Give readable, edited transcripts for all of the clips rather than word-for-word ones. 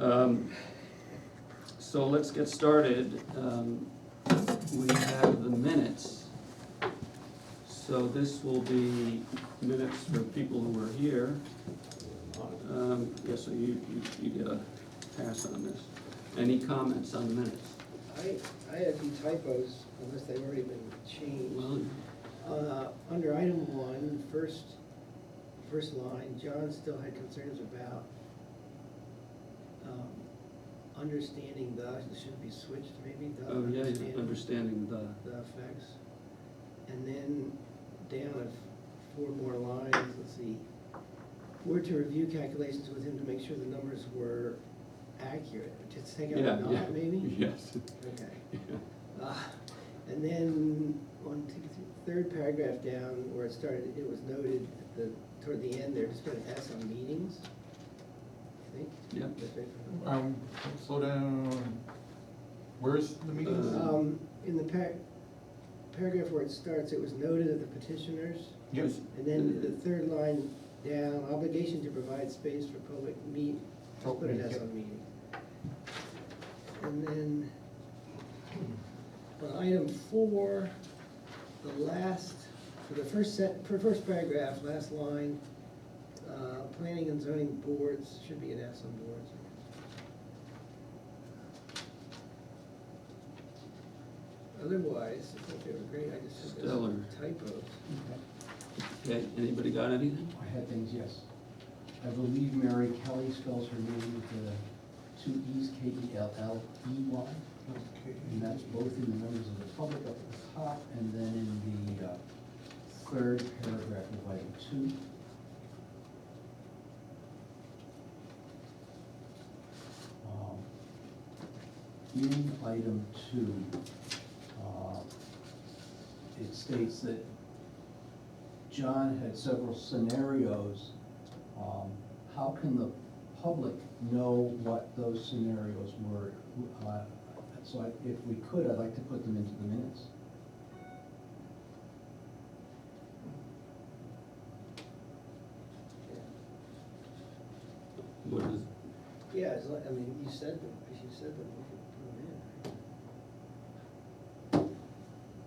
So let's get started. We have the minutes. So this will be minutes for people who were here. Yeah, so you get a pass on this. Any comments on the minutes? I had a few typos, unless they've already been changed. Well, Under item 1, first line, John still had concerns about understanding the, it should be switched maybe, the oh yeah, understanding the, effects. And then down at 4 more lines, let's see. Were to review calculations with him to make sure the numbers were accurate. Just take out yeah, the not, maybe? yes. Okay. Yeah. And then on third paragraph down where it started, it was noted toward the end there, just put an S on meetings, I think. Yeah. Slow down. Where's the meetings? In the paragraph where it starts, it was noted that the petitioners, Yes. and then the third line down, obligation to provide space for public just put an S on meeting. And then on item 4, the last, for the first paragraph, last line, planning and zoning boards, should be an S on boards. Otherwise, I think they were great, I just had Stellar. some typos. Okay, anybody got anything? I had things, yes. I believe Mary Kelly spells her name with 2 E's, K-E-L-L-E-Y. Okay. And that's both in the members of the public up at the top, and then in the third paragraph of item 2. In item 2, it states that John had several scenarios. How can the public know what those scenarios were? So if we could, I'd like to put them into the minutes. What is, Yeah, it's like, I mean, you said them, we could put them in.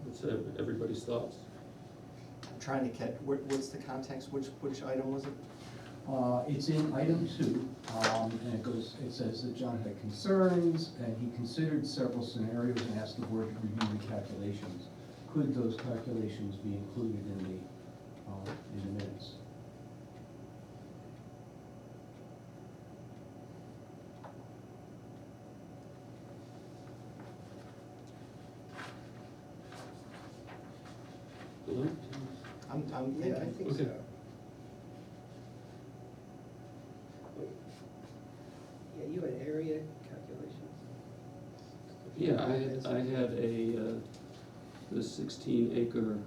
what's everybody's thoughts? I'm trying to catch, what's the context, which item was it? It's in item 2, and it says that John had concerns, and he considered several scenarios and asked the board to review the calculations. Could those calculations be included in the minutes? Hello? I'm Yeah, I thinking, think Okay. so. Yeah, you had area calculations? Yeah, I had the 16-acre,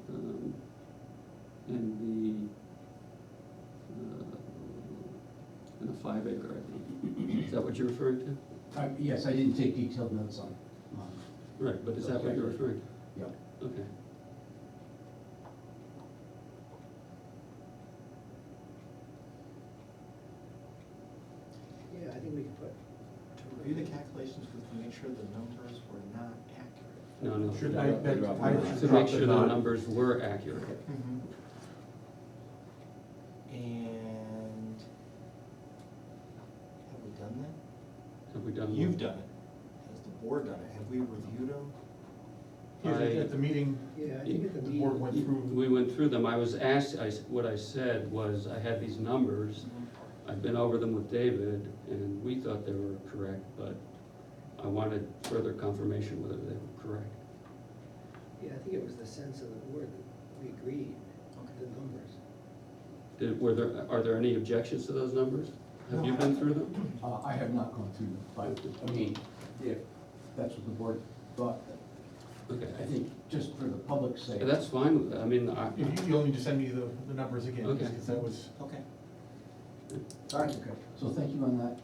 and and a 5-acre, I think. Is that what you're referring to? Yes, I didn't take detailed notes on. Right, but is that what you're referring to? Yeah. Okay. Yeah, I think we could put. to review the calculations to make sure the numbers were not accurate. No. Should To make sure the numbers were accurate. And have we done that? Have we done? You've done it. Has the board done it? Have we reviewed them? At the meeting, Yeah, I think at the the board meeting. went through. We went through them. I was asked, what I said was, I had these numbers. I've been over them with David, and we thought they were correct, but I wanted further confirmation whether they were correct. Yeah, I think it was the sense of the board that we agreed, the numbers. Are there any objections to those numbers? Have you been through them? I have not gone through them, but, I mean, if that's what the board thought, Okay. I think just for the public's sake. That's fine. I mean, You'll need to send me the numbers again, Okay. because that was. Okay. All right, okay, so thank you on that.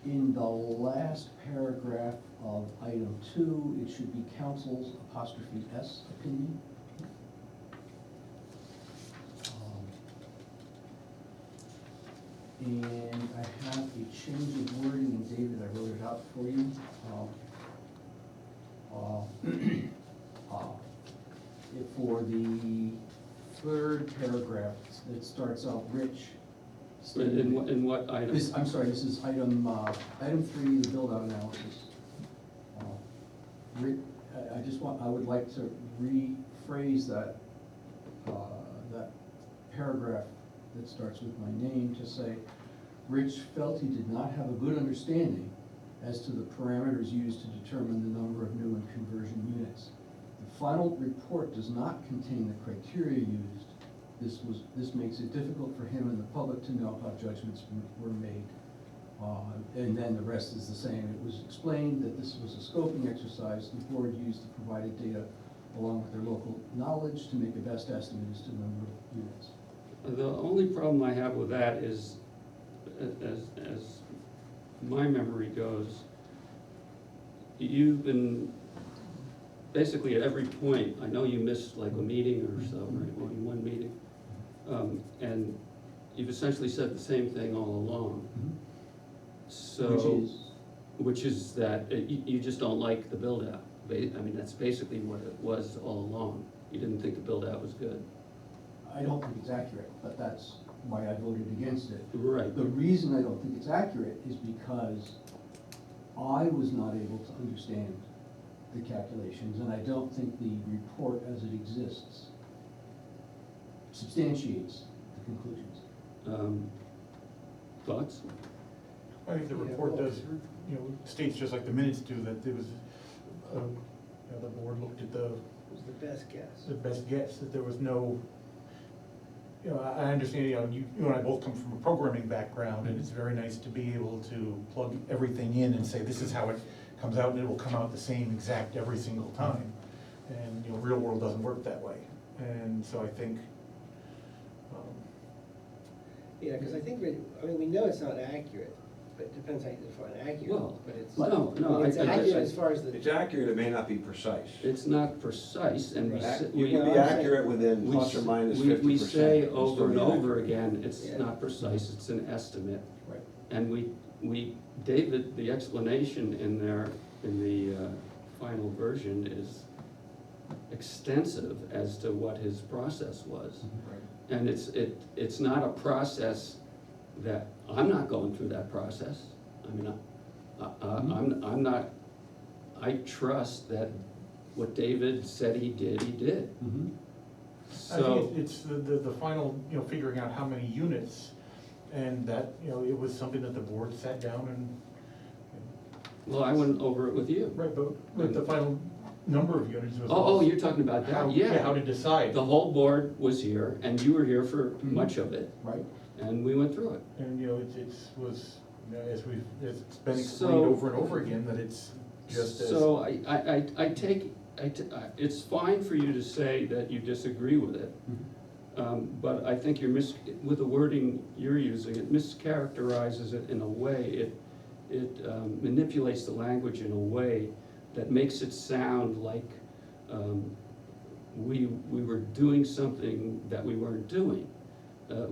In the last paragraph of item 2, it should be council's '(S) opinion. And I have a out for you. For the third paragraph that starts out, Rich. In what item? I'm sorry, this is item 3, the build-out analysis. I would like to rephrase that paragraph that starts with my name to say, Rich felt he did not have a good understanding as to the parameters used to determine the number of new and conversion units. The final report does not contain the criteria used. This makes it difficult for him and the public to know how judgments were made. And then the rest is the same. It was explained that this was a scoping exercise the board used the provided data along with their local knowledge to make a best estimate as to the number of units. The only problem I have with that is, as my memory goes, you've been, basically at every point, I know you missed like a meeting or so, right, only one meeting. And you've essentially said the same thing all along. So, which is that you just don't like the build-out. I mean, that's basically what it was all along. You didn't think the build-out was good. I don't think it's accurate, but that's why I voted against it. Right. The reason I don't think it's accurate is because I was not able to understand the calculations, and I don't think the report as it exists substantiates the conclusions. Thoughts? I think the report does, states just like the minutes do, that there was, the board looked at It was the best guess. the best guess, that there was no, I understand, you and I both come from a programming background, and it's very nice to be able to plug everything in and say, this is how it comes out, and it will come out the same exact every single time. And, real world doesn't work that way. And so I think, Yeah, because I think, we know it's not accurate, but it depends how you define accurate, Well, but it's. no, It's accurate as far as It's the, accurate, it may not be precise. it's not precise, and we, Right. You can be accurate within we plus or minus 50%. we say over and still be over accurate. again, it's Yeah. not precise, it's an estimate. Right. And David, the explanation in there, in the final version is extensive as to what his process was. Right. And it's not a process that, I'm not going through that process. I mean, I'm not, I trust that what David said he did. Mhm. I think it's the final, figuring out how many units, and that, it was something that the board sat down and, Well, I went over it with you. right, but the final number of units was. Oh, you're talking about How, that, yeah, how yeah. to decide. The whole board was here, and you were here for Mhm. much of it, Right. and we went through it. And, it's it's been explained So- over and over again that it's just as. So it's fine for you to say that you disagree with it, but I think with the wording you're using, it mischaracterizes it in a way, it manipulates the language in a way that makes it sound like we were doing something that we weren't doing.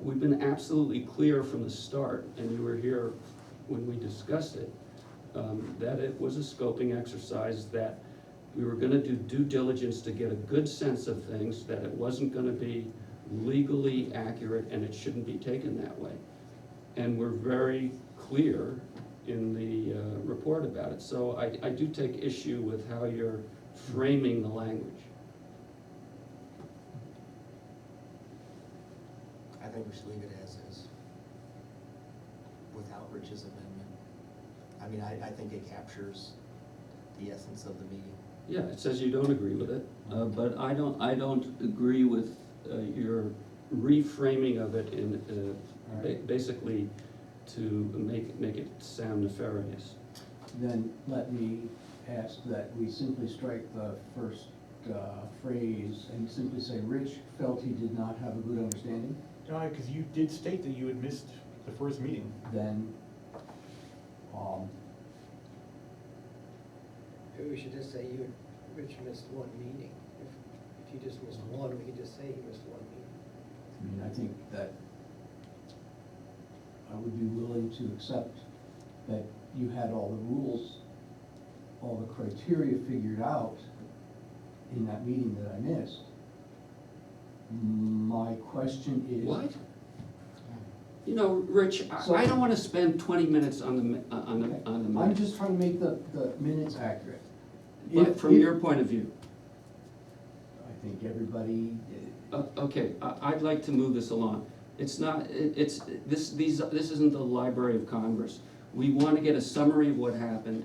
We've been absolutely clear from the start, and you were here when we discussed it, that it was a scoping exercise, that we were gonna do due diligence to get a good sense of things, that it wasn't gonna be legally accurate, and it shouldn't be taken that way. And we're very clear in the report about it, so I do take issue with how you're framing the language. I think we should leave it as is, without Rich's amendment. I mean, I think it captures the essence of the meeting. Yeah, it says you don't agree with it, but I don't agree with your reframing of it in, basically to make it sound nefarious. Then let me ask that we simply strike the first phrase and simply say, Rich felt he did not have a good understanding. Because you did state that you had missed the first meeting. Then, maybe we should just say Rich missed one meeting. If you just missed one, we could just say you missed one meeting. I think that I would be willing to accept that you had all the rules, all the criteria figured out in that meeting that I missed. My question is. What? You know, Rich, So- I don't wanna spend 20 minutes on the minutes. I'm just trying to make the minutes accurate. But from your point of view. I think everybody, Okay, I'd like to move this along. It's not, this isn't the Library of Congress. We wanna get a summary of what happened,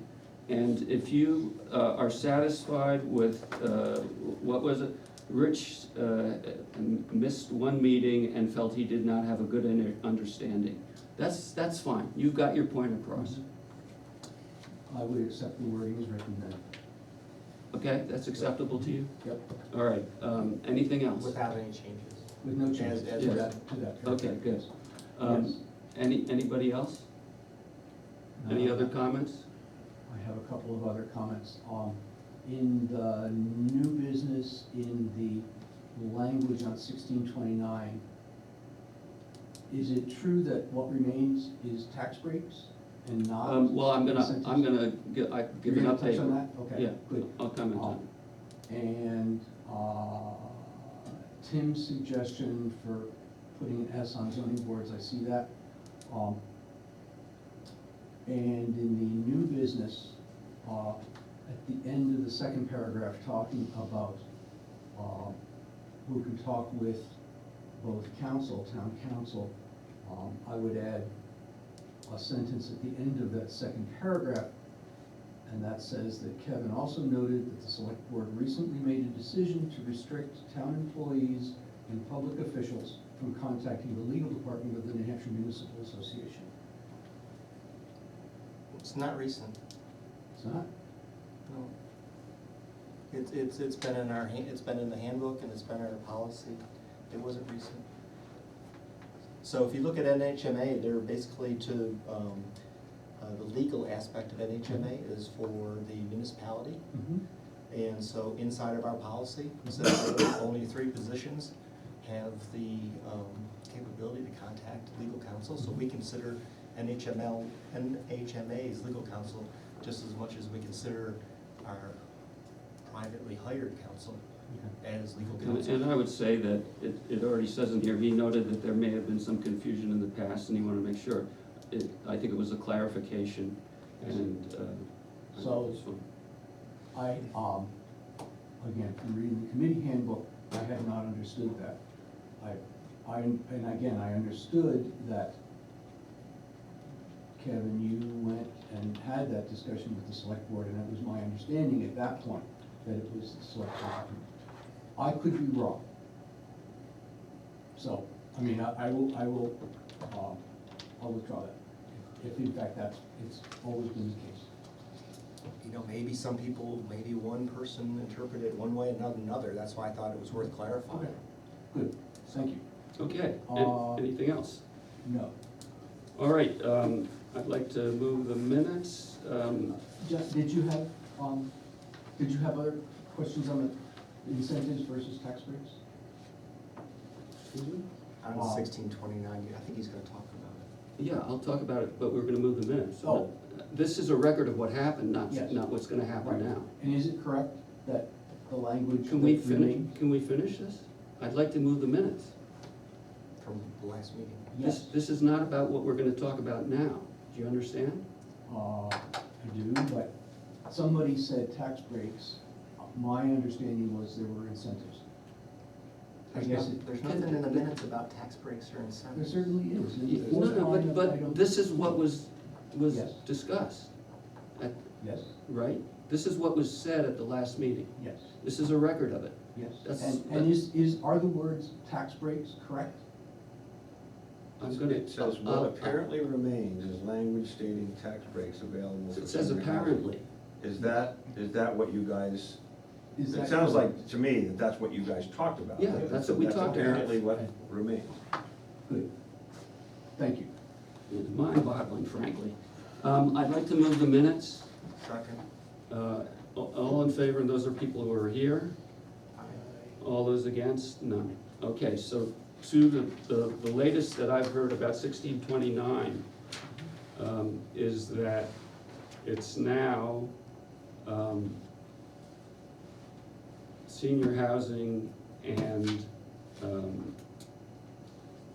and if you are satisfied with, what was it? Rich missed one meeting and felt he did not have a good understanding. That's fine, you got your point across. I would accept the wording as written then. Okay, that's acceptable to you? Yep. All right, anything else? Without any changes. With no changes As to read. that, to that. Okay, good. Yes. Anybody else? Any other comments? I have a couple of other comments. In the new business, in the language on 1629, is it true that what remains is tax breaks and not? Well, I'm incentives? gonna give an You're gonna update. touch on that? Okay, Yeah, good. I'll comment on it. And Tim's suggestion for putting an S on zoning boards, I see that. And in the new business, at the end of the second paragraph, talking about who can talk with both council, town council, I would add a sentence at the end of that second paragraph, and that says that Kevin also noted that the select board recently made a decision to restrict town employees and public officials from contacting the legal department of the New Hampshire Municipal Association. It's not recent. It's not? No. It's been in our, it's been in the handbook and it's been in our policy. It wasn't recent. So if you look at NHMA, they're basically to, the legal aspect of NHMA is for the municipality. Mm-hmm. And so inside of our policy, it says that only 3 positions have the capability to contact legal counsel. So we consider NHMA's legal counsel just as much as we consider our privately hired counsel as legal counsel. And I would say that it already says in here, he noted that there may have been some confusion in the past, and he wanted to make sure. I think it was a clarification, and, I So- think it's fine. Again, from reading the committee handbook, I had not understood that. And again, I understood that, Kevin, you went and had that discussion with the select board, and it was my understanding at that point that it was the select board. I could be wrong. So, I mean, I'll withdraw that, if in fact it's always been the case. You know, maybe some people, maybe one person interpreted it one way and not another. That's why I thought it was worth clarifying. Okay, good, thank you. Okay, anything else? No. All right, I'd like to move the minutes. Jeff, did you have other questions on the incentives versus tax breaks? Excuse me? On 1629, I think he's gonna talk about it. Yeah, I'll talk about it, but we're gonna move the minutes. Oh. This is a record of what happened, Yes. not what's gonna happen Right. now. And is it correct that the language? Can we that finish, remained- can we finish this? I'd like to move the minutes. From the last meeting. Yes, This is not about what we're gonna talk about now. Do you understand? I do, but somebody said tax breaks. My understanding was there were incentives. I guess There's nothing in the minutes about tax breaks or there incentives. certainly is. There's No, one no, line of but item- this is what was Yes. discussed, Yes, right? This is what was said at the last meeting. yes, This is a record of it. yes. That's- And are the words tax breaks correct? I'm gonna. It says what apparently remains is language stating tax breaks available for It says senior housing. apparently. Is that what you guys, Is it that sounds correct? like, to me, that that's what you guys talked about. Yeah, that's what we talked about. Apparently what remains. Good. Thank you. It's mind-boggling, frankly. I'd like to move the minutes. Second. All in favor, and those are people who are here. Aye. All those against? None. Okay, so to the latest that I've heard about 1629, is that it's now senior housing and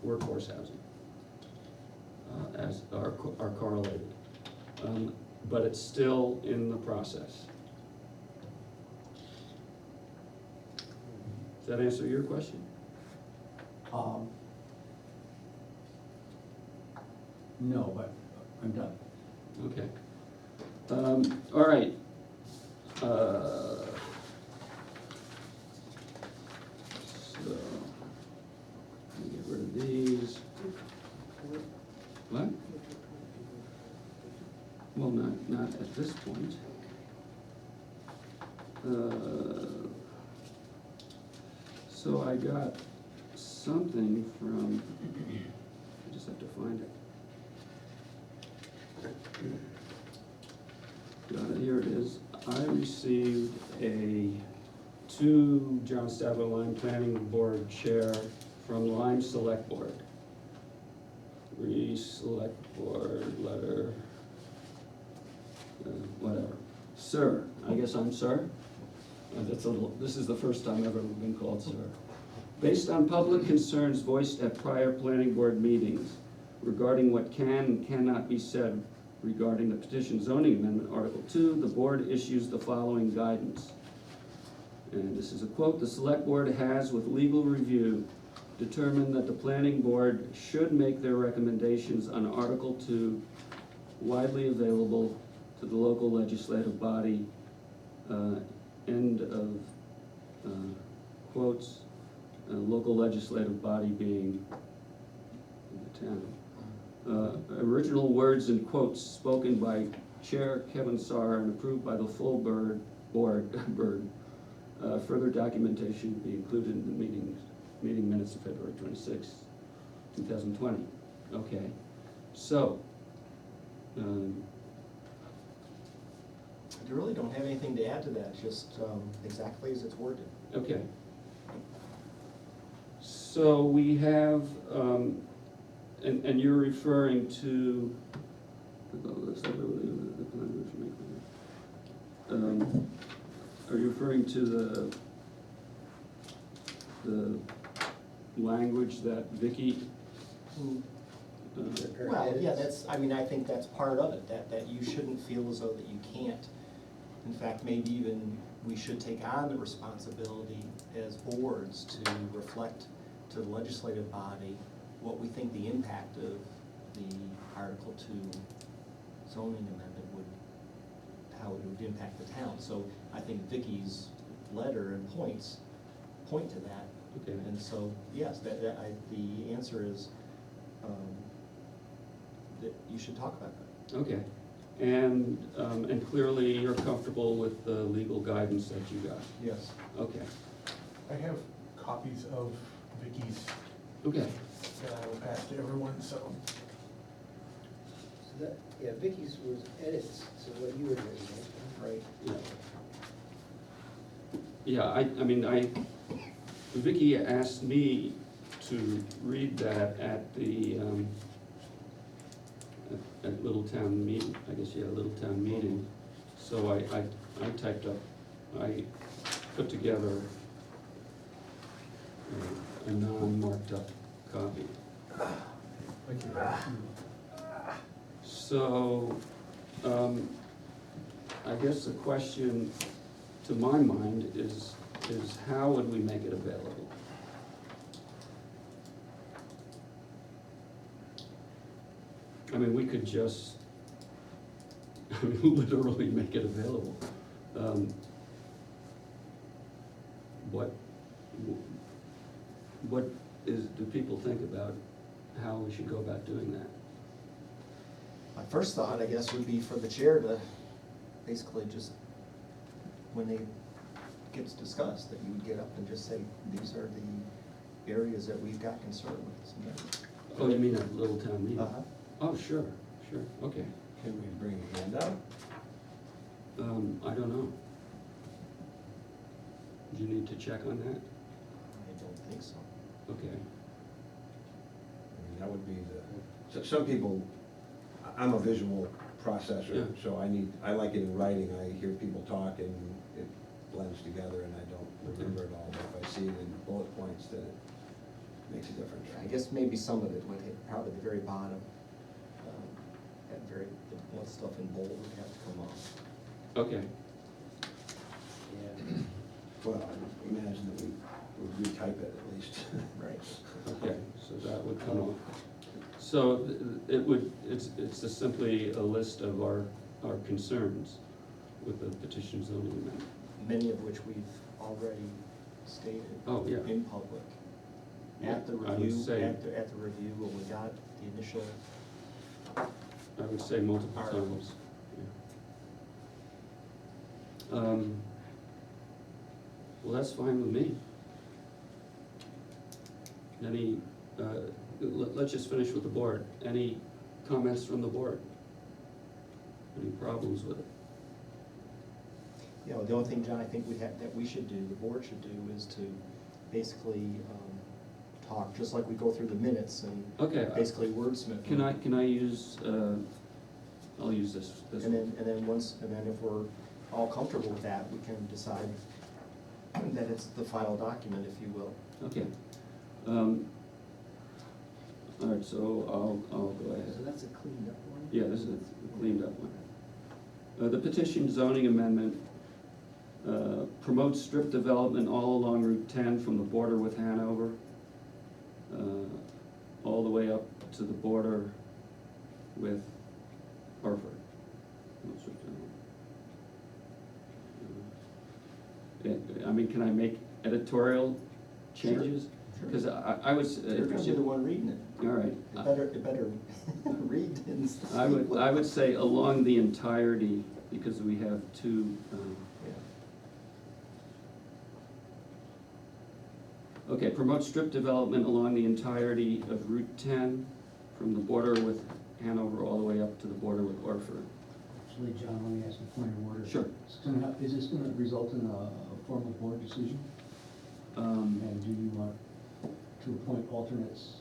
workforce housing as are correlated. But it's still in the process. Does that answer your question? No, but I'm done. Okay. All right. So, let me get rid of these. What? Well, not at this point. So I got something from, I just have to find it. Got it, here it is. I received to John Stavro Lyme Planning Board Chair from Lyme Select Board. Select Board letter, whatever. Sir, I guess I'm sir? This is the first time I've ever been called sir. Based on public concerns voiced at prior planning board meetings regarding what can and cannot be said regarding the petition zoning amendment, Article 2, the board issues the following guidance. And this is a quote: "The select board has, with legal review, determined that the planning board should make their recommendations on Article 2 widely available to the local legislative body," end of quotes, local legislative body being the town. Original words and quotes spoken by Chair Kevin Sarr and approved by the full board. Further documentation be included in the meeting minutes of February 26, 2020. Okay, so, I really don't have anything to add to that, just exactly as it's worded. okay. So we have, and you're referring to, are you referring to the language that Vicky? Well, yeah, I think that's part of it, that you shouldn't feel as though that you can't. In fact, maybe even we should take on the responsibility as boards to reflect to the legislative body what we think the impact of the Article 2 zoning amendment would, how it would impact the town. So I think Vicky's letter and points point to that. Okay. And so, yes, the answer is that you should talk about that. Okay, and clearly you're comfortable with the legal guidance that you got? Yes. Okay, I have copies of Vicky's okay, that I will pass to everyone, so. So that, yeah, Vicky's was edits, so what you were doing, right? Right. yeah. Yeah, I mean, Vicky asked me to read that at the, at Little Town meeting, I guess, yeah, Little Town meeting. So I typed up, I put together a non-marked up copy. So, I guess the question to my mind is how would we make it available? I mean, we could just, literally make it available. What do people think about how we should go about doing that? My first thought, I guess, would be for the chair to basically just, when it gets discussed, that you would get up and just say, these are the areas that we've got concern with. Oh, you mean at Little Town meeting? Uh-huh. Oh, sure, okay. Can we bring a handout? I don't know. Do you need to check on that? I don't think so. Okay, I mean, that would be the, so some people, I'm a visual processor, Yeah. so I like it in writing. I hear people talk and it blends together and I don't remember it all. But if I see it in bullet points, then it makes a difference. I guess maybe some of it would hit probably the very bottom. The one stuff in bold would have to come off. Okay, Yeah. Well, I imagine that we would retype it at least. Right. okay, so that would come off. So it's just simply a list of our concerns with the petition zoning amendment. Many of which we've already stated. Oh, yeah. In public. At the Yeah, I would review, say- at the review, when we got the initial, I would say multiple Articles. times. Yeah. Well, that's fine with me. Any, let's just finish with the board. Any comments from the board? Any problems with it? you know, the only thing, John, I think that we should do, the board should do, is to basically, talk, just like we go through the minutes and Okay, basically wordsmith. can I use, I'll use this And one. then if we're all comfortable with that, we can decide that it's the final document, if you will. Okay. All right, so I'll go ahead. So that's a cleaned up one? Yeah, this is a cleaned up one. The petition zoning amendment promotes strip development all along Route 10 from the border with Hanover, all the way up to the border with Hartford. I mean, can I make editorial changes? Because I was. You're gonna be the one reading it. All right. It better read and I would say along the entirety, because we have two, Yeah. okay, promote strip development along the entirety of Route 10, from the border with Hanover all the way up to the border with Orford. Actually, John, let me ask a point of order. Sure. Is this gonna result in a formal board decision? And do you want to appoint alternates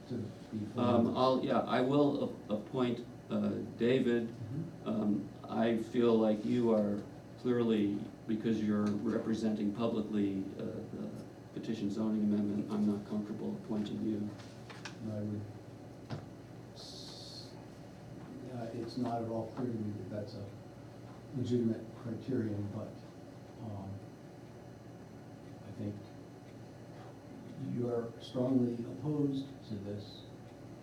to be? I will appoint David. I feel like you are clearly, because you're representing publicly the petition zoning amendment, I'm not comfortable appointing you. I would, it's not at all clear to me that that's a legitimate criterion, but I think you are strongly opposed to this,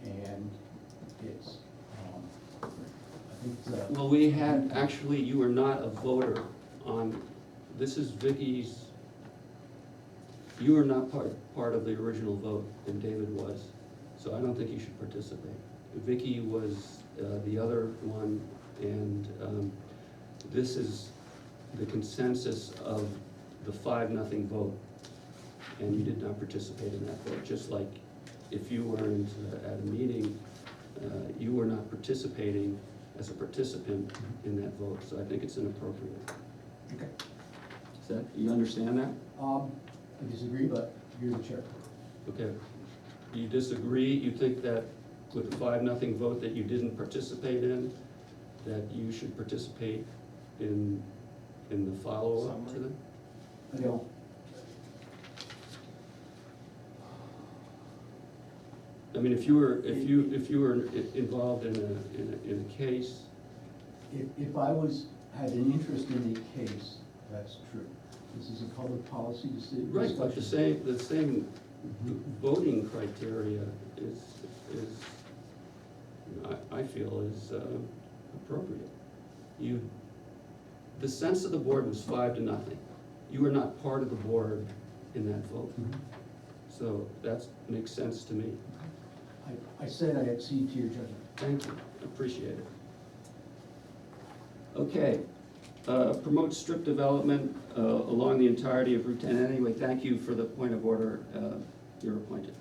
and it's, I think it's a. Well, we had, actually, you were not a voter on, this is Vicky's, you were not part of the original vote, and David was, so I don't think you should participate. Vicky was the other one, and this is the consensus of the 5-0 vote, and you did not participate in that vote, just like if you weren't at a meeting, you were not participating as a participant in that vote, so I think it's inappropriate. Okay. Is that, you understand that? I disagree, but you're the chair. Okay. Do you disagree? You think that with the 5-0 vote that you didn't participate in, that you should participate in the follow-up to them? I don't. I mean, if you were involved in a case, If I had an interest in a case, that's true. This is a public policy decision. right, but the same voting criteria is, I feel is appropriate. The sense of the board was 5-0. You were not part of the board in that vote. So that makes sense to me. I said I accede to your judgment. Thank you, appreciate it. Okay, promote strip development along the entirety of Route 10. Anyway, thank you for the point of order, you're appointed.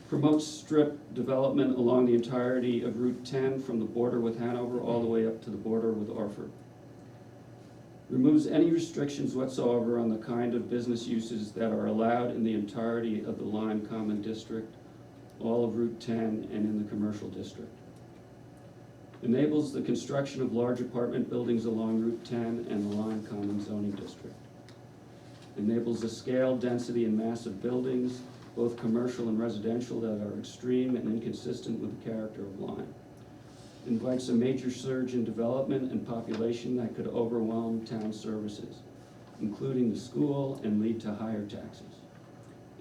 Promote strip development along the entirety of Route 10 from the border with Hanover all the way up to the border with Orford. Removes any restrictions whatsoever on the kind of business uses that are allowed in the entirety of the Lyme Common District, all of Route 10, and in the commercial district. Enables the construction of large apartment buildings along Route 10 and the Lyme Common zoning district. Enables the scale, density, and mass of buildings, both commercial and residential, that are extreme and inconsistent with the character of Lyme. Invites a major surge in development and population that could overwhelm town services, including the school, and lead to higher taxes.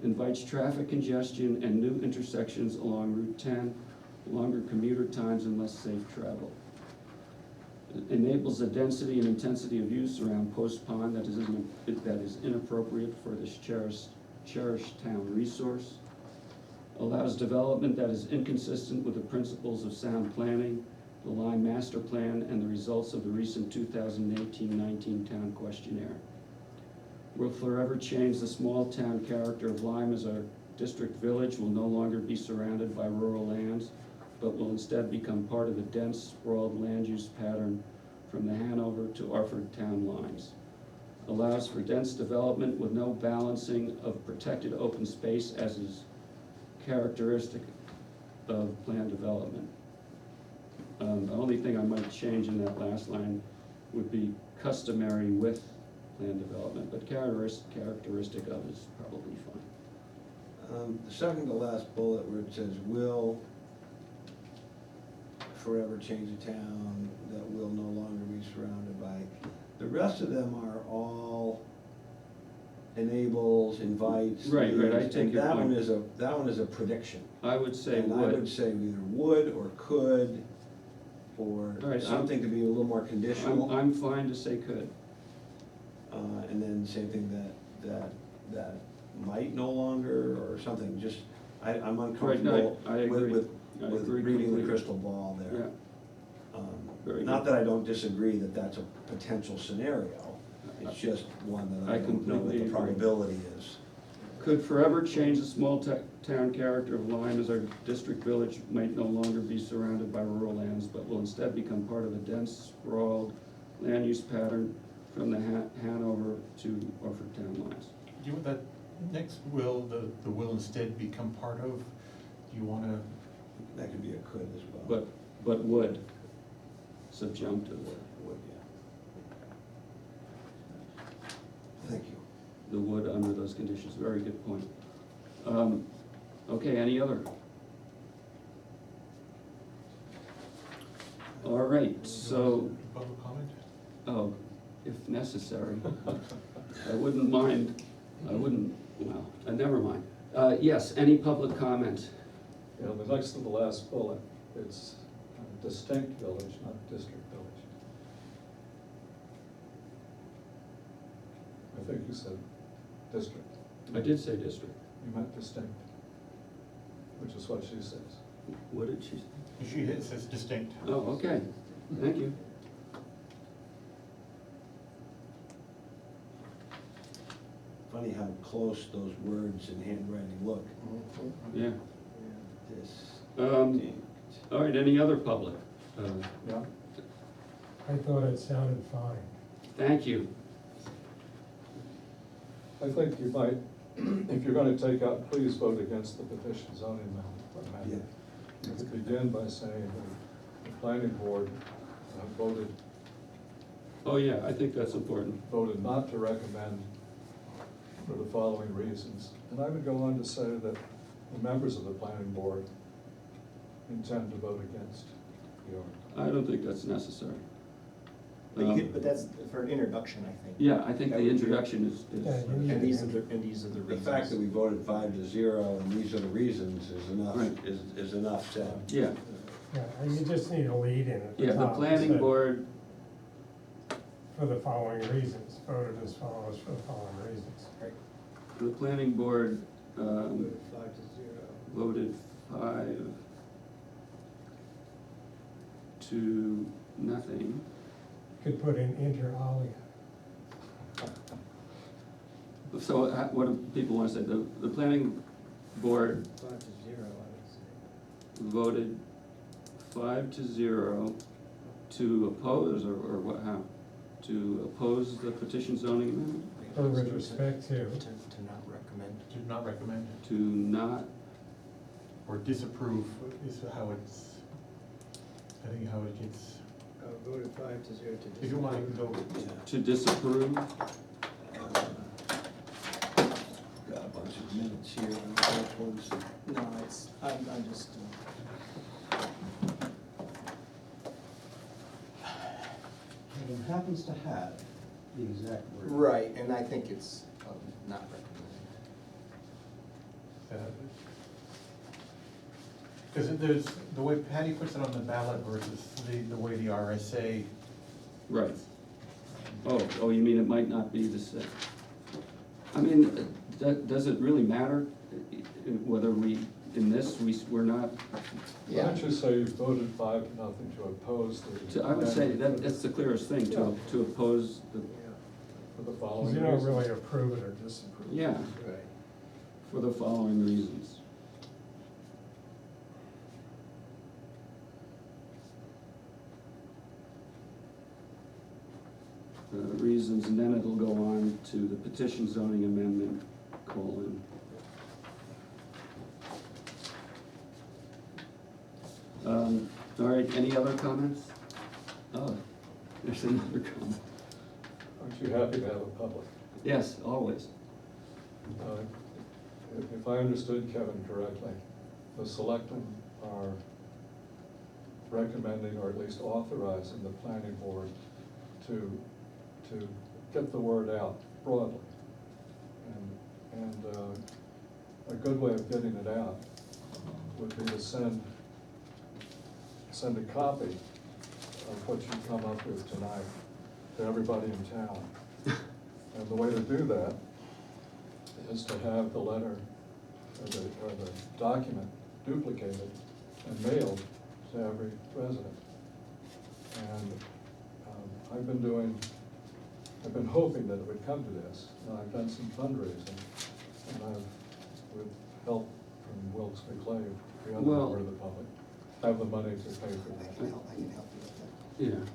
Invites traffic congestion and new intersections along Route 10, longer commuter times and less safe travel. Enables a density and intensity of use around Post Pond that is inappropriate for this cherished town resource. Allows development that is inconsistent with the principles of sound planning, the Lyme Master Plan, and the results of the recent 2018-19 town questionnaire. Will forever change the small town character of Lyme, as our district village will no longer be surrounded by rural lands, but will instead become part of the dense, sprawled land use pattern from the Hanover to Orford town lines. Allows for dense development with no balancing of protected open space, as is characteristic of planned development. The only thing I might change in that last line would be customary with planned development, but characteristic of is probably fine. The second to last bullet where it says will forever change a town that will no longer be surrounded by, the rest of them are all enables, invites. Right, I leads, take and your that point. one is a prediction. I would say And I would would. say either would or could, or All right, something to be a little more conditional. I'm fine to say could. And then same thing that might no longer, or something, just, I'm uncomfortable I agree. with I with agree reading the completely. crystal ball Yeah, there. very Not good. that I don't disagree that that's a potential scenario, it's just one that I I don't know what completely the agree. probability is. Could forever change the small town character of Lyme, as our district village might no longer be surrounded by rural lands, but will instead become part of a dense, sprawled land use pattern from the Hanover to Orford town lines. Do you want that next will, the will instead become part of, do you wanna, That could be a could as well. But would, subjunctive, Would, yeah. Thank you. the would under those conditions, very good point. Okay, any other? All right, so, public comment? oh, if necessary, I wouldn't mind, never mind. Yes, any public comment? You know, the next to the last bullet, it's distinct village, not district village. I think you said district. I did say district. You meant distinct, which is what she says. What did she say? She says distinct. Oh, okay, thank you. Funny how close those words in handwriting look. Yeah. Distinct. All right, any other public? Yeah? I thought it sounded fine. Thank you. I think you might, if you're gonna take out, please vote against the petition zoning amendment. Yeah. You could begin by saying the planning board voted Oh, yeah, I think that's important. not to recommend for the following reasons. And I would go on to say that the members of the planning board intend to vote against the article. I don't think that's necessary. But that's for an introduction, I think. Yeah, I think That the would be- introduction is. Yeah, you need- And these are the The reasons. fact that we voted 5-0 and these are the reasons is enough, Right. is enough said. Yeah, Yeah, you just need a lead in at the yeah, the top. planning Said, board, For the following reasons, voted as follows for the following reasons. the planning board, Voted 5-0. voted 5 to nothing. Could put in inter alia. So what do people want to say? The planning board 5-0, I would say. voted 5-0 to oppose, or what, how? To oppose the petition zoning amendment? Or with respect to, To not recommend. To not recommend To not, or disapprove is how it's depending how it gets, Voted 5-0 to. if you want, I can go, To disapprove, Got a bunch of minutes here, I don't know which ones. No, it's, I'm just, Kevin happens to have the exact word. right, and I think it's not recommended. because there's, the way Patty puts it on the ballot versus the way the RSA. right. Oh, you mean it might not be the same? I mean, does it really matter whether we, in this, we're not, Why don't you say you voted 5-0 to oppose the. I would say that's the clearest thing, to oppose the, For the Because following you don't reasons. really approve it or disapprove. yeah, Right. for the following reasons. Reasons, and then it'll go on to the petition zoning amendment, : all right, any other comments? Oh, there's another comment. Aren't you happy to have a public? Yes, always. Uh, If I understood Kevin correctly, the selectmen are recommending, or at least authorizing, the planning board to get the word out broadly. And a good way of getting it out would be to send a copy of what you come up with tonight to everybody in town. And the way to do that is to have the letter or the document duplicated and mailed to every resident. And I've been hoping that it would come to this, and I've done some fundraising, and with help from Wilkes McClave, the other Well- member of the public, have the money to pay for I that. can help you with that. Yeah,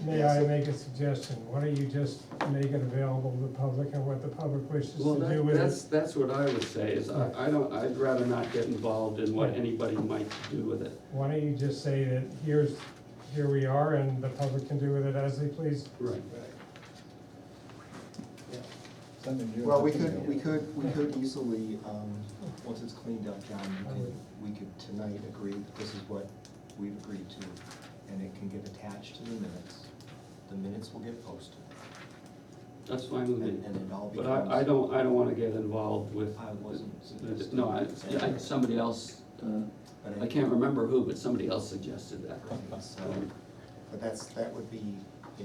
May I make a suggestion? Why don't you just make it available to the public and what the public wishes well, to do with it? that's what I would say, is I'd rather not get involved in what Yeah. anybody might do with it. Why don't you just say that here we are and the public can do with it as they please? Right. Right. Yeah. Sending you Well, an we email. could easily, once it's cleaned up, John, we could tonight agree that this is what we've agreed to, and it can get attached to the minutes. The minutes will get posted, That's fine with me. and it all But becomes. I don't wanna get involved with. I wasn't suggesting. No, somebody else, But I can't remember who, but somebody else suggested that. So, but that would be,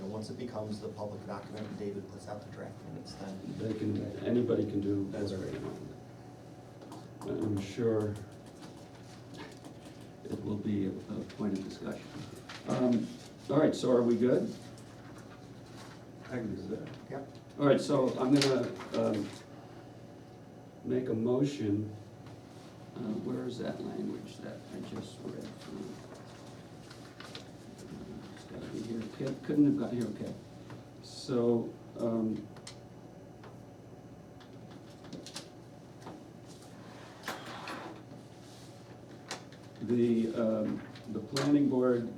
once it becomes the public document and David puts out the draft minutes, then. Anybody can do That's whatever right. they want. I'm sure it will be a point of discussion. All right, so are we good? I can do that. Yep. All right, so I'm gonna make a motion. Where is that language that I just read through? It's gotta be here. Couldn't have got here, okay. So, the planning board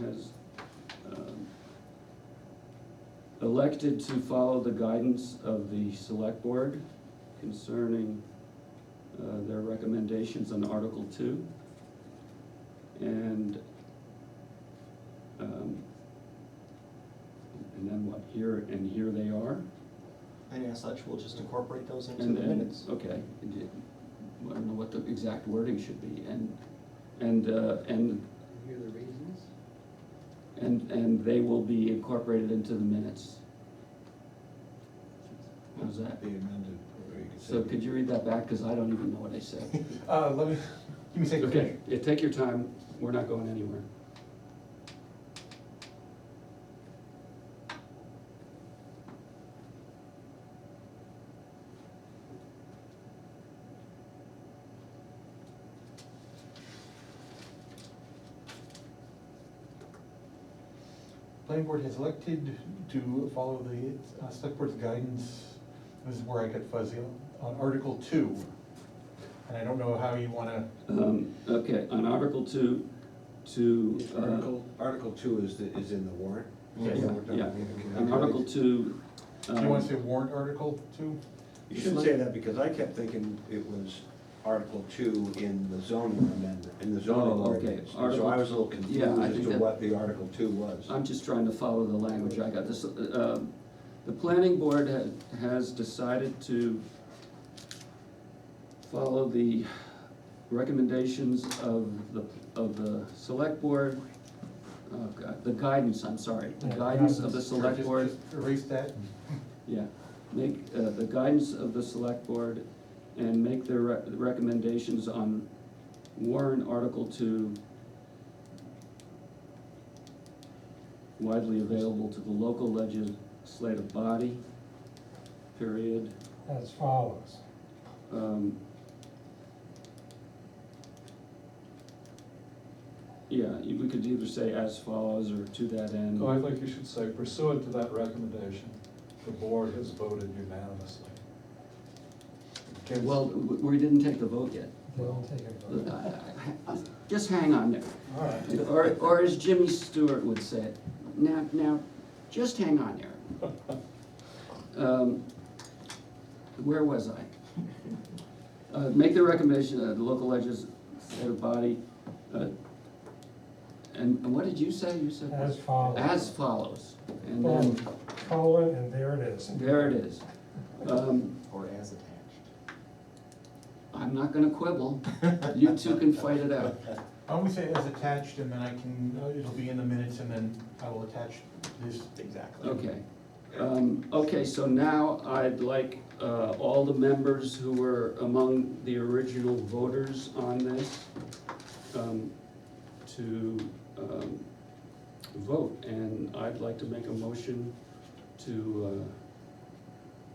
has elected to follow the guidance of the select board concerning their recommendations on Article 2. And then what, here they are? And as such, we'll just incorporate those into And the then, minutes. okay, I don't know what the exact wording should be, and Here are the reasons. and they will be incorporated into the minutes. How's that? Be amended, or you could say. So could you read that back, because I don't even know what I said. Let me, give me a second. Okay, yeah, take your time, we're not going anywhere. Planning board has elected to follow the select board's guidance, this is where I get fuzzy, on Article 2. And I don't know how you wanna, Okay, on Article 2, to, Article 2 is in the warrant? Yes. yeah, We're talking- yeah, okay. and Article 2. Do you wanna say warrant article too? You shouldn't say that, because I kept thinking it was Article 2 in the zoning amendment, in the zoning Oh, okay. ordinance. So Article- I was a little yeah, confused I as think to that- what the Article 2 was. I'm just trying to follow the language I got. This, the planning board has decided to follow the recommendations of the select board, oh God, the guidance, I'm sorry, the Yeah, guidance of the guidance. select Just- board, just erase that. yeah. Make, the guidance of the select board and make their recommendations on Warrant Article 2 widely available to the local legislative body, period. As follows. Yeah, we could either say as follows or to that end. No, I think you should say pursuant to that recommendation, the board has voted unanimously. Against- Well, we didn't take the vote yet. We'll take a vote. Just hang on there. All right. Or as Jimmy Stewart would say it, now, just hang on there. Where was I? Make the recommendation of the local legislative body, and what did you say? You said? As follows. As follows, and Boom, then, colon, and there it is. there it is. Or as attached. I'm not gonna quibble, you two can fight it out. Why don't we say as attached, and then I can, it'll be in the minutes, and then I will attach this. Exactly. Okay. Okay, so now I'd like all the members who were among the original voters on this to vote, and I'd like to make a motion to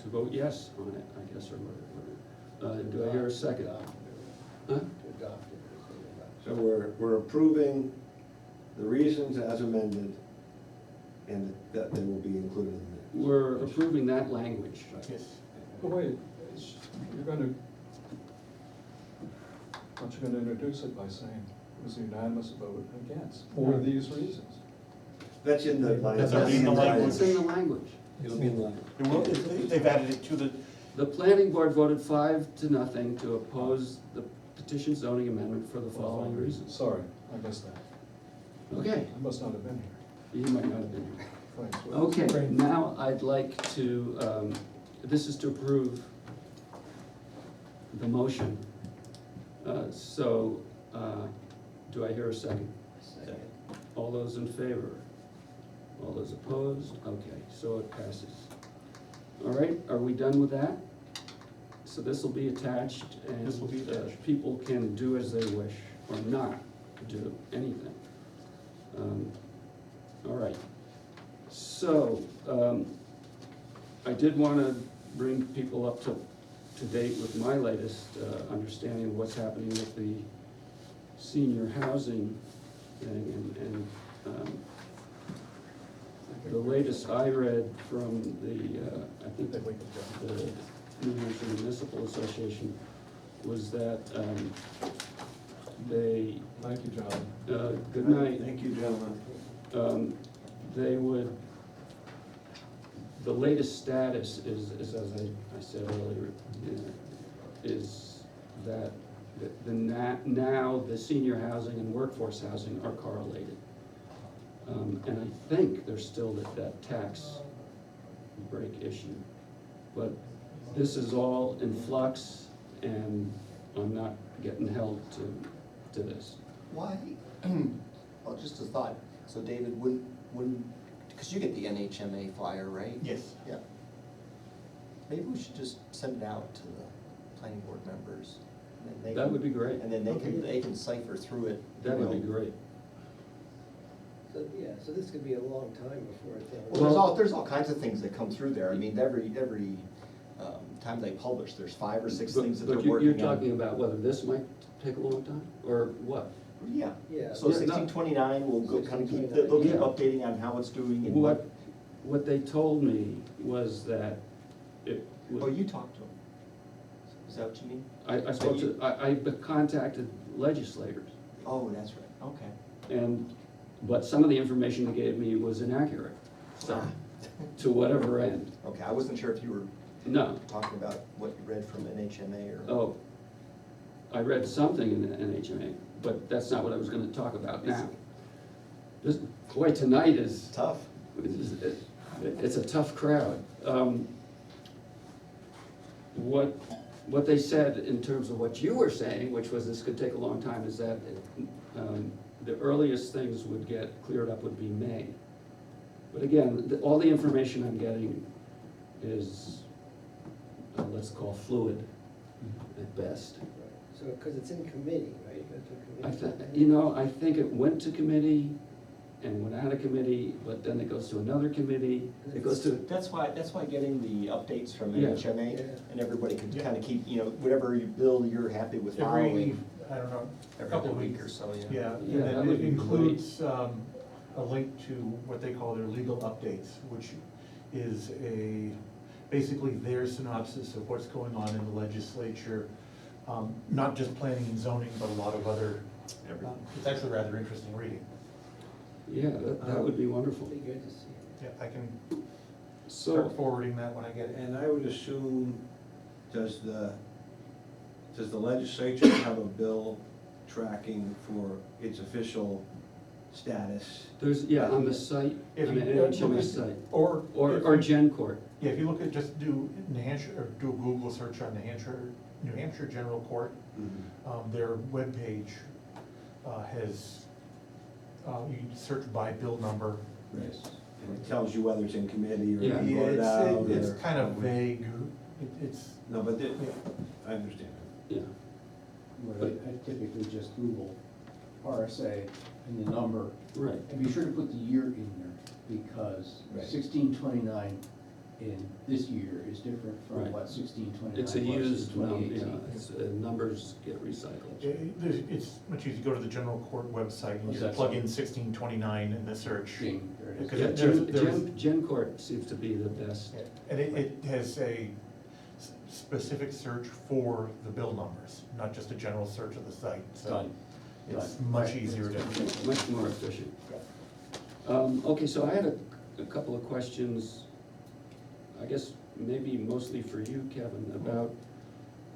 vote yes on it, I guess, or whatever. Do I hear a second? Huh? So we're approving the reasons as amended, and that they will be included in the minutes. We're approving that language. Yes. But wait, you're gonna, aren't you gonna introduce it by saying it was a unanimous vote against, for these reasons? That's in the. That's already in the language. It's in the language. It'll be in the language. It will, they've added it to the, The planning board voted 5-0 to oppose the petition zoning amendment for the following reasons. Sorry, I missed that. Okay, I must not have been here. you might not have been here. Thanks. Will. Okay, Great. now I'd like to, this is to approve the motion. Do I hear a second? Second. All those in favor? All those opposed? Okay, so it passes. All right, are we done with that? So this will be attached, and This will be attached. people can do as they wish, or not do anything. All right, so, I did wanna bring people up to date with my latest understanding of what's happening with the senior housing thing, and the latest I read from the, I think the New Hampshire Municipal Association was that they, Thank you, John. good night. Thank you, gentlemen. They would, the latest status is as I said earlier, is that now the senior housing and workforce housing are correlated. And I think there's still that tax break issue. But this is all in flux, and I'm not getting held to this. Why? Well, just a thought, so David, wouldn't, because you get the NHMA flyer, right? yes. Yeah. Maybe we should just send it out to the planning board members. And then they That can- would be great. And then they can cipher through it. That would be you know. great. So, yeah, so this could be a long time before it's. Well, there's all kinds of things that come through there. I mean, every time they publish, there's 5 or 6 things that they're But working you're on. talking about whether this might take a long time, or what? Yeah. Yeah. So Yeah, no. 1629 will go kind of keep, they'll keep Yeah. updating on how it's doing and What they told me was that it Oh, would, you talked to them. Is that what you mean? I spoke to, I contacted legislators, Oh, that's right, okay. but some of the information they gave me was inaccurate, so, to whatever end. Okay, I wasn't sure if you were No, talking about what you read from NHMA or. oh, I read something in the NHMA, but that's not what I was gonna talk about now. This, boy, tonight is, Tough. it's a tough crowd. What they said in terms of what you were saying, which was this could take a long time, is that the earliest things would get cleared up would be May. But again, all the information I'm getting is, let's call fluid at best. So, because it's in committee, right? It goes to I committee. I think it went to committee and went out of committee, but then it goes to another committee, it goes to, That's why getting the updates from Yeah. NHMA, Yeah. and everybody can Yeah. kind of keep, whatever you build, you're happy with Every, following. I don't know, Every couple week weeks or so, yeah. Yeah, Yeah, that and then would it be includes a link to what they call their legal updates, which is basically their synopsis of what's going on in the legislature. Not just planning and zoning, but a lot of other, it's actually rather interesting reading. yeah, that would be wonderful. It'd be good to see. Yeah, I can So, start forwarding that when I get it. And I would assume, does the legislature have a bill tracking for its official status? there's, yeah, on the site, on If the you NHMA site, Or. or Gen Court. Yeah, if you look at, just do New Hampshire, or do a Google search on New Hampshire General Court, their webpage has, you can search by bill number. Yes. And it tells you whether it's in committee or Yeah. voted out. It's or- kind of vague, it's, No, but yeah. I understand. Yeah, Where I typically just Google RSA and the number, right. and be sure to put the year in there, because Right. 1629 in this year is different from Right. what 1629 It's was a in used number, 2018. numbers get recycled. It's much easier to go to the general court website and Oh, just that's plug right. in 1629 in the search. Ding, there it is. Because Yeah, there's- Gen Court seems to be the best. And it has a specific search for the bill numbers, not just a general search of the site, so Done. it's Done. much easier to. Much more efficient. Okay, so I had a couple of questions, I guess maybe mostly for you, Kevin, about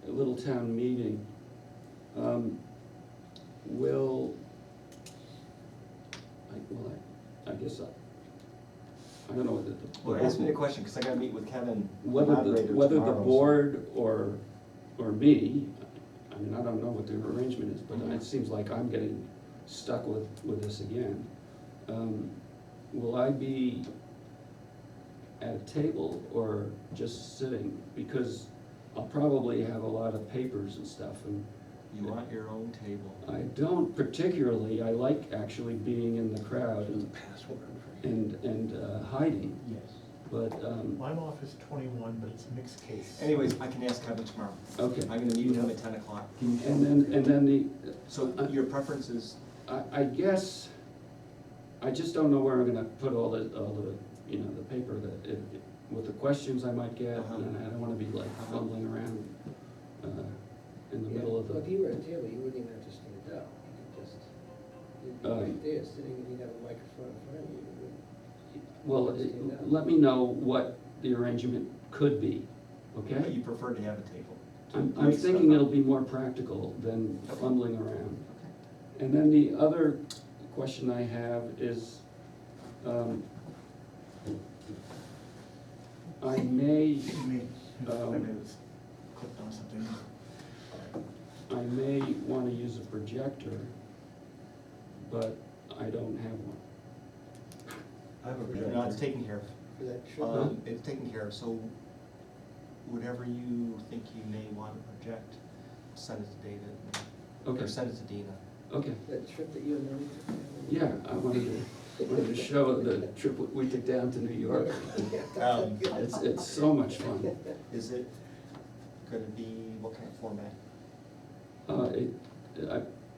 a little town meeting. I guess I don't know whether Well, ask me a question, because I gotta meet with Kevin, the whether moderator, the tomorrow, so- board or me, I mean, I don't know what the arrangement is, but Mhm. it seems like I'm getting stuck with this again. Will I be at a table or just sitting? Because I'll probably have a lot of papers and stuff, and You want your own table. I don't particularly, I like actually being in the crowd Password. and hiding, Yes. but, I'm office 21, but it's a mixed case. Anyways, I can ask Kevin tomorrow. okay. I'm gonna meet with him at 10 o'clock. And then the, So your preference is, I guess, I just don't know where I'm gonna put all the, the paper that, with the questions I might get, Uh-huh. and I don't wanna be like fumbling around, in the middle of Well, if the, you were at a table, you wouldn't even have to stand up. You could just, you'd be right there, sitting, and you'd have a microphone in front of you. well, Stand up. let me know what the arrangement could be, but okay? you prefer to have a table. to I'm lay thinking stuff it'll out. be more practical than Okay. fumbling around. Okay. And then the other question I have is, I may, I may have clicked on something. I may wanna use a projector, but I don't have one. I have a No, it's projector. taken care of. For that trip. It's taken care of, so whatever you think you may want to project, send it to David, Okay, or send it to Dina. okay, That trip that you and Lily took. yeah, I wanted to show the trip we took down to New York. It's so much fun. Is it gonna be, what kind of format?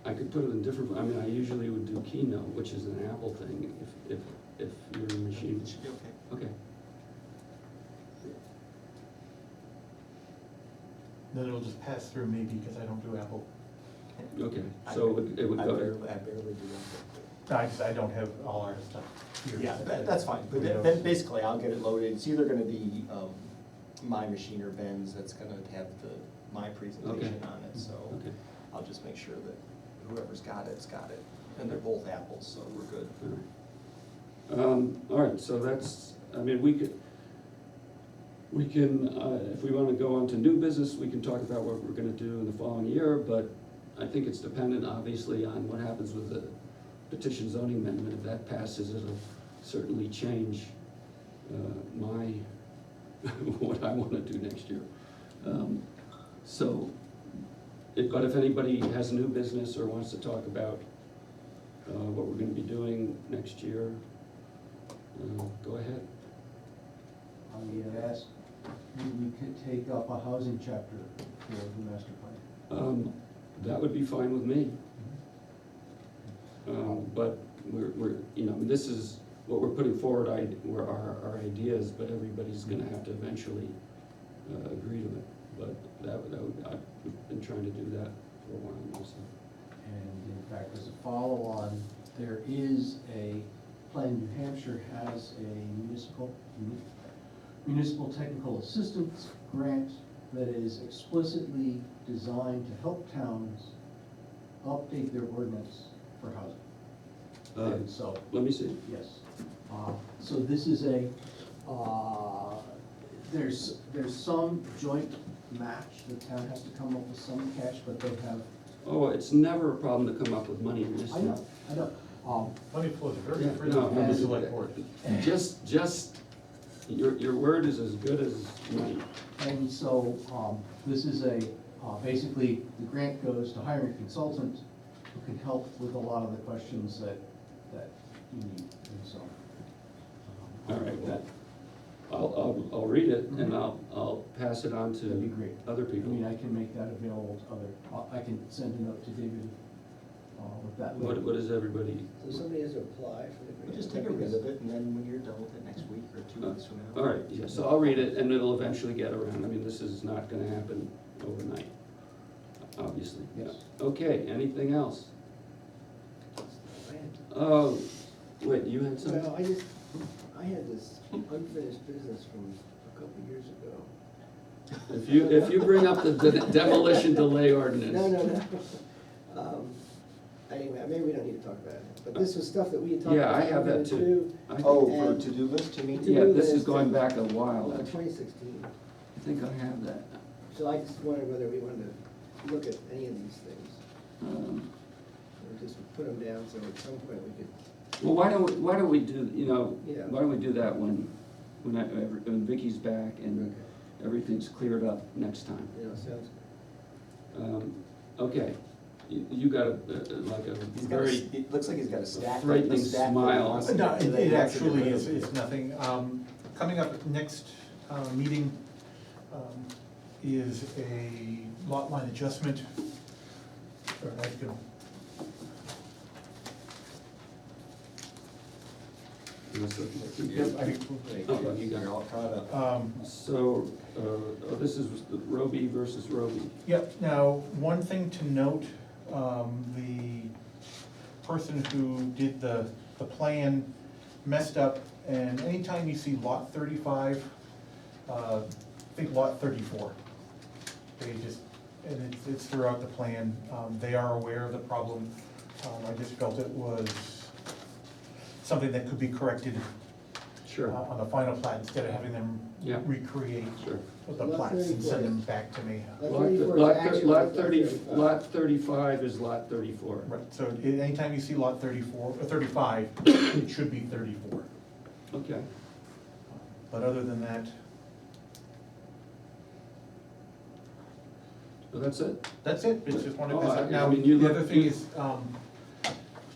I could put it in different, I mean, I usually would do Keynote, which is an Apple thing, if your machine, It should be okay. okay. Then it'll just pass through me because I don't do Apple. Okay, so it would I go to, barely do that. I don't have all our stuff here. Yeah, that's fine, but then basically I'll get it loaded, it's either gonna be, my machine or Ben's that's gonna have my presentation Okay. on it, so Okay. I'll just make sure that whoever's got it's got it, and they're both apples, so we're good. All right, so that's, I mean, we can, if we wanna go on to new business, we can talk about what we're gonna do in the following year, but I think it's dependent, obviously, on what happens with the petition zoning amendment. If that passes, it'll certainly change, my, what I wanna do next year. But if anybody has new business or wants to talk about, what we're gonna be doing next year, go ahead. I asked, we could take up a housing chapter for the master plan. That would be fine with me. But we're, you know, this is what we're putting forward, were our ideas, but everybody's gonna have to eventually, agree to it. But I've been trying to do that for a while now, so. And in fact, as a follow-on, there is Plan New Hampshire has a municipal technical assistance grant that is explicitly designed to help towns update their ordinance for housing. And so, Let me see. yes, so this is there's some joint match, the town has to come up with some cash, but they have, Oh, it's never a problem to come up with money in this. I know, Money flows very Yeah, freely no, from the and- select board. Just, your word is as good as money. and so, this is basically, the grant goes to hiring a consultant who can help with a lot of the questions that you need, and so. All right, well, I'll read it and I'll pass it on That'd be to great. other I people. mean, I can make that available to I can send a note to David, with that. What is everybody, So somebody has to apply for the grant. We'll just take a read of it, and then when you're done with it next week or 2 weeks from now. all right, yeah, so I'll read it and it'll eventually get around. I mean, this is not gonna happen overnight, obviously. Yes. Okay, anything else? I had- Oh, wait, you had something? Well, I had this unfinished business from a couple of years ago. If you bring up the demolition delay ordinance. No. Anyway, maybe we don't need to talk about it, but this was stuff that we had talked Yeah, about. I have that too. I think- Oh, for And- to-do list, you mean? Yeah, this is going back a while. 2016. I think I have that. So I just wondered whether we wanted to look at any of these things, Um, or just put them down, so at some point we could, Well, why don't we do, you know, Yeah. why don't we do that when Vicky's back and everything's cleared up next time? sounds, Okay, you got like a He's got very, it looks like he's got a stack. frightening a stack that he smile. wants to- No, that he it wants to get actually rid is, of. is nothing. Coming up next meeting is a lot line adjustment. I can- Yep, I think- Oh, you got it. You're all caught up. So, this is the Roby versus Roby. Yep, now, one thing to note, the person who did the plan messed up, and anytime you see lot 35, think lot 34. They just, and it's throughout the plan, they are aware of the problem. I just felt it was something that could be corrected Sure. on the final plat, instead of having them Yeah. recreate Sure. the plats and send them back to me. Lot Lot 34 is lot actually lot lot 30 35. lot 35 is lot 34. Right, so anytime you see lot 34, or 35, it should be 34. Okay. But other than that, Well, that's it? that's it, it's just one of Oh, I this. Now, mean, you the look- other thing is,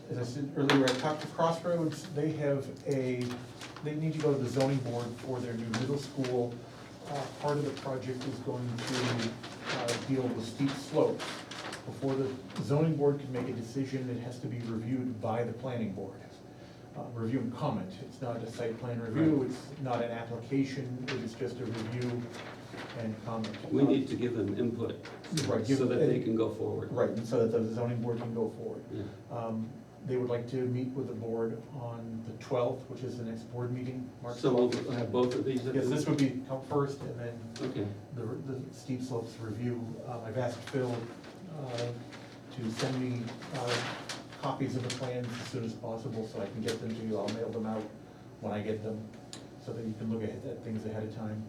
as I said earlier, I talked to Crossroads, they need to go to the zoning board for their new middle school. Part of the project is going to deal with steep slopes. Before the zoning board can make a decision, it has to be reviewed by the planning board. Review and comment, it's not a site plan review, it's not an application, it is just a review and comment. We need to give them input, Right, so that they can go forward. Right, and so that the zoning board can go forward. Yeah. they would like to meet with the board on the 12th, which is the next board meeting, March So 12th. we'll have both of these at the. Yes, this would be come first, and then Okay, the steep slopes review. I've asked Phil to send me copies of the plans as soon as possible, so I can get them to you. I'll mail them out when I get them, so that you can look at things ahead of time.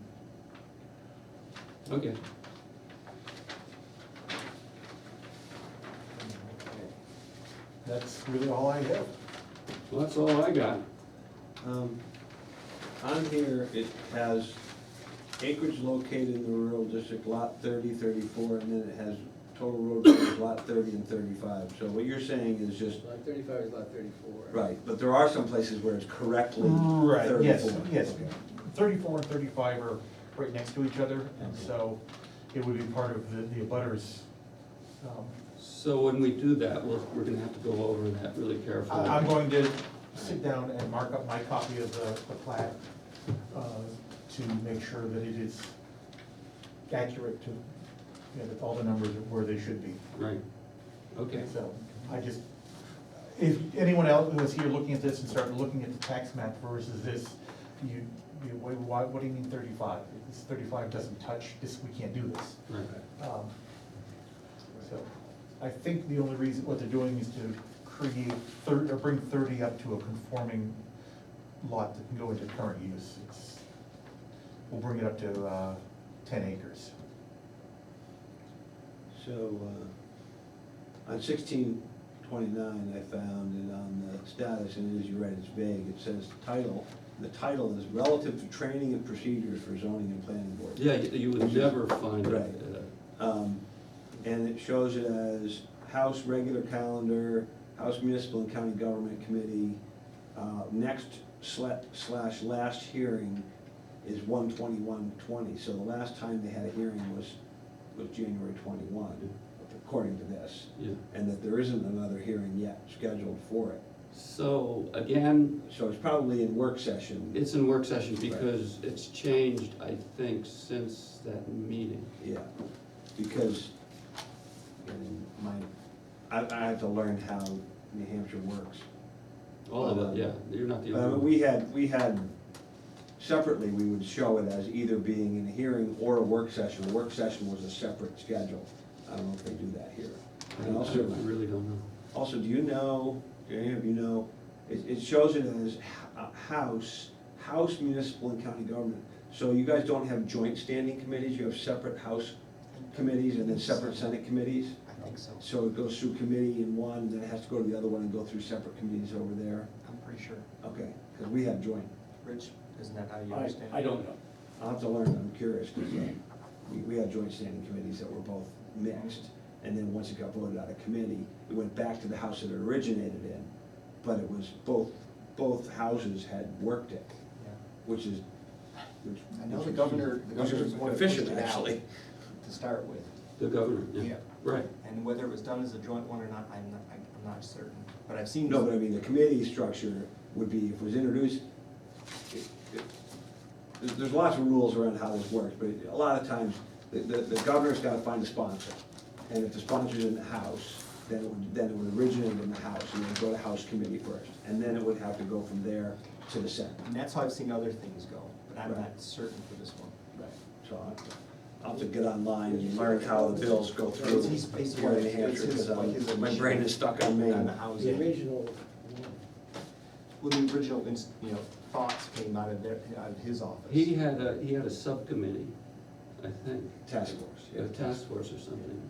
okay. That's really all I have. Well, that's all I got. On here, it has acreage located in the rural district, lot 30, 34, and then it has total road frontage, lot 30 and 35. So what you're saying is just, Lot 35 is lot 34. right, but there are some places where it's correctly Right, 34. yes, yes. Okay. 34 and 35 are right next to each other, and so it would be part of the abutters. So when we do that, we're gonna have to go over that really carefully. I'm going to sit down and mark up my copy of the plat to make sure that it is accurate to, you know, that all the numbers are where they should be. Right, okay. So I just, if anyone else who is here looking at this and starting looking at the tax map versus this, what do you mean 35? This 35 doesn't touch, this, we can't do this. Right. So I think the only reason, what they're doing is to create or bring 30 up to a conforming lot that can go into current use. We'll bring it up to 10 acres. So, on 1629, I found it on the status, and as you read, it's vague. It says title. The title is relative to training and procedures for zoning and planning board. Yeah, you would never find Right. it. And it shows it as House regular calendar, House municipal and county government committee. Next/last hearing is 1/21/20. So the last time they had a hearing was January 21, according to this. Yeah. And that there isn't another hearing yet scheduled for it. So again, So it's probably in work session. it's in work session because it's changed, I think, since that meeting. Yeah, because I have to learn how New Hampshire works. All of it, yeah, you're not the only one. We had, separately, we would show it as either being in a hearing or a work session. A work session was a separate schedule. I don't know if they do that here. And also, I really don't know. also, do any of you know, it shows it as House municipal and county government. So you guys don't have joint standing committees, you have separate House committees and then separate Senate committees? I think so. So it goes through committee in one, then it has to go to the other one and go through separate committees over there? I'm pretty sure. Okay, because we have joint. Rich, isn't that how you understand it? I don't know. I'll have to learn, I'm curious, because we had joint standing committees that were both mixed. And then once it got voted out of committee, it went back to the house that it originated in. But it was both houses had worked it, Yeah. which I know the governor, which is the one that efficient, pushed it out actually. to start with. The governor, yeah, Yeah. right. And whether it was done as a joint one or not, I'm not certain. But I've seen. No, but I mean, the committee structure would be, if it was introduced, there's lots of rules around how this works, but a lot of times, the governor's gotta find a sponsor. And if the sponsor's in the House, then it would originate in the House, and then go to House committee first. And then it would have to go from there to the Senate. And that's how I've seen other things go, but I'm Right. not certain for this one. Right. So I'll have to get online and learn how the bills go through He's here in New Hampshire, because my brain is stuck on On the Maine. The housing. original Well, the original, thoughts came out of his office. He had a subcommittee, I think, Task force, yeah. a task force or something.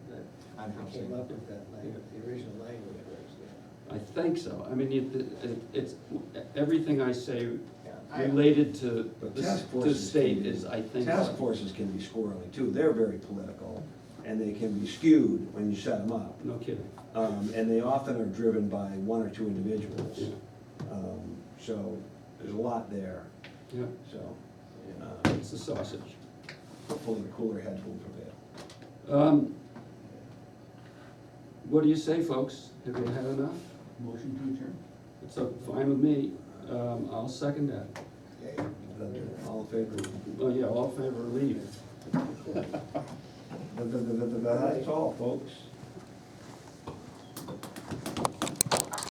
that- On one housing. came up with that language, the original language was, I think so. I mean, it's, everything I say Yeah. related to But the task the forces state can be- is, I think. Task forces can be squirrely too, they're very political, and they can be skewed when you set them up. No kidding. And they often are driven by one or two individuals. Yeah. So there's a lot there, Yeah, so it's a sausage. hopefully the cooler heads will prevail. What do you say, folks? Have you had enough? Motion to adjourn? It's fine with me. I'll second that. All in favor? Oh, yeah, all in favor of leave. That's all, folks.